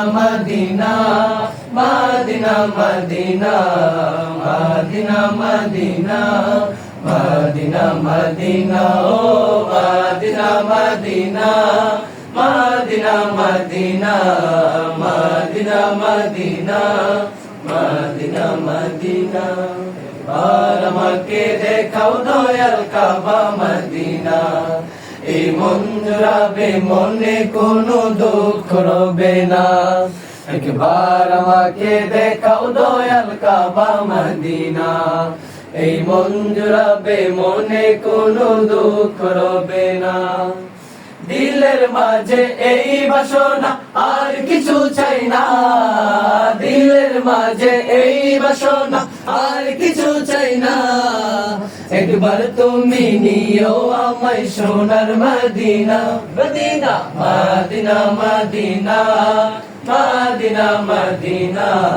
Medina Medina Medina Medina Medina Medina Medina ও Medina Medina Medina Medina Medina Medina Medina Medina আর আমাকে দেখাও দয়াল কাবা Medina এই মন জুড়াবে মনে কোনো দুঃখ রবে না একবার আমাকে দেখাও দয়াল কাবা মদিনা এই মন জুড়াবে মনে কোনো দুঃখ রবে না দিলের মাঝে এই বাসনা আর কিছু চাই না দিলের মাঝে এই বাসনা আর কিছু চাই না একবার তুমি নিও আমায় সোনার Medina Medina Medina Medina Medina Medina